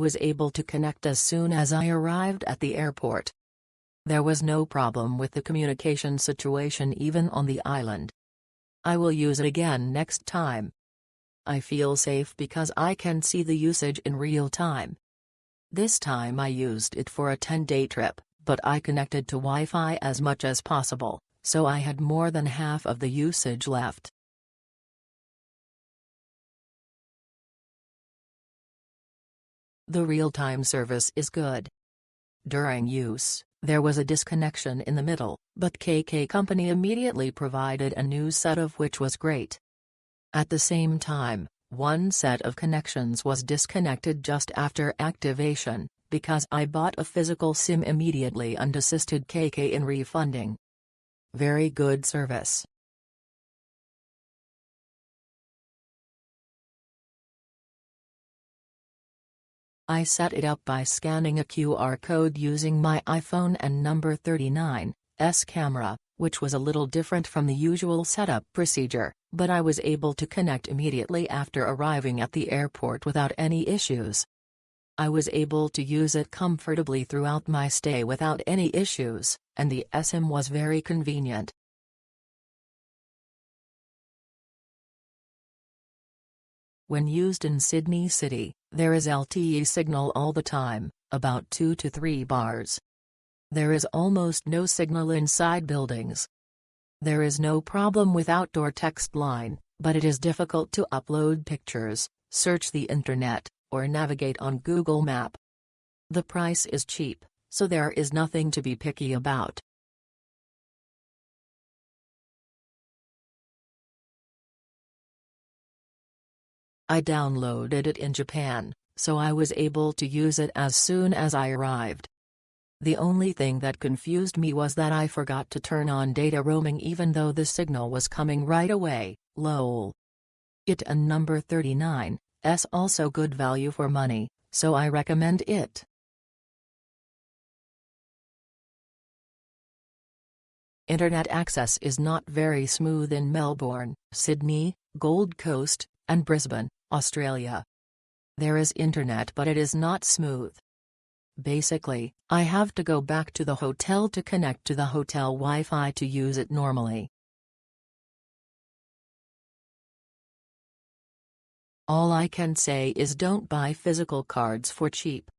was able to connect as soon as I arrived at the airport. There was no problem with the communication situation even on the island. I will use it again next time. I feel safe because I can see the usage in real time. This time I used it for a 10-day trip, but I connected to Wi-Fi as much as possible, so I had more than half of the usage left. The real-time service is good. During use, there was a disconnection in the middle, but KK Company immediately provided a new set of which was great. At the same time, one set of connections was disconnected just after activation, because I bought a physical SIM immediately and assisted KK in refunding. Very good service. I set it up by scanning a QR code using my iPhone and number 39's camera, which was a little different from the usual setup procedure, but I was able to connect immediately after arriving at the airport without any issues. I was able to use it comfortably throughout my stay without any issues, and the eSIM was very convenient. When used in Sydney City, there is LTE signal all the time, about 2 to 3 bars. There is almost no signal inside buildings. There is no problem with outdoor text line, but it is difficult to upload pictures, search the internet, or navigate on Google Map. The price is cheap, so there is nothing to be picky about. I downloaded it in Japan, so I was able to use it as soon as I arrived. The only thing that confused me was that I forgot to turn on data roaming even though the signal was coming right away, lol. It and number 39's also good value for money, so I recommend it. Internet access is not very smooth in Melbourne, Sydney, Gold Coast, and Brisbane, Australia. There is internet but it is not smooth. Basically, I have to go back to the hotel to connect to the hotel Wi-Fi to use it normally. All I can say is don't buy physical cards for cheap.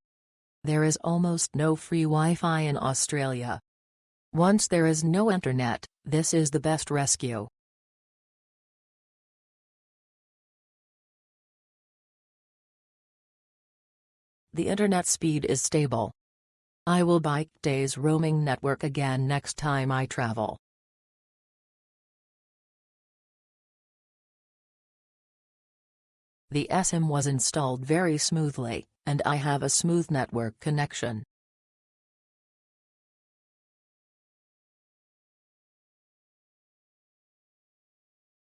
There is almost no free Wi-Fi in Australia. Once there is no internet, this is the best rescue. The internet speed is stable. I will buy Days roaming network again next time I travel. The eSIM was installed very smoothly, and I have a smooth network connection.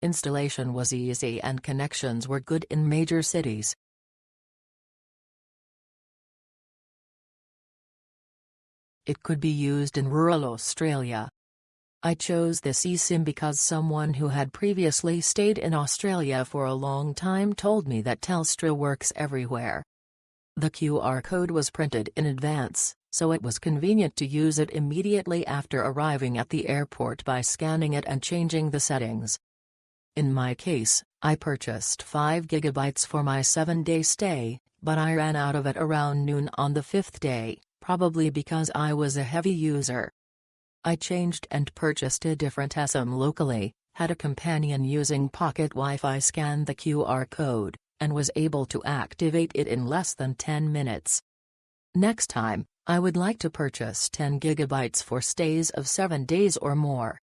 Installation was easy and connections were good in major cities. It could be used in rural Australia. I chose this eSIM because someone who had previously stayed in Australia for a long time told me that Telstra works everywhere. The QR code was printed in advance, so it was convenient to use it immediately after arriving at the airport by scanning it and changing the settings. In my case, I purchased 5 GB for my 7-day stay, but I ran out of it around noon on the 5th day, probably because I was a heavy user. I changed and purchased a different eSIM locally, had a companion using Pocket Wi-Fi scan the QR code, and was able to activate it in less than 10 minutes. Next time, I would like to purchase 10 GB for stays of 7 days or more.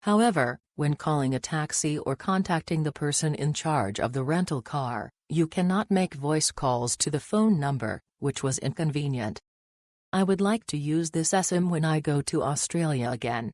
However, when calling a taxi or contacting the person in charge of the rental car, you cannot make voice calls to the phone number, which was inconvenient. I would like to use this eSIM when I go to Australia again.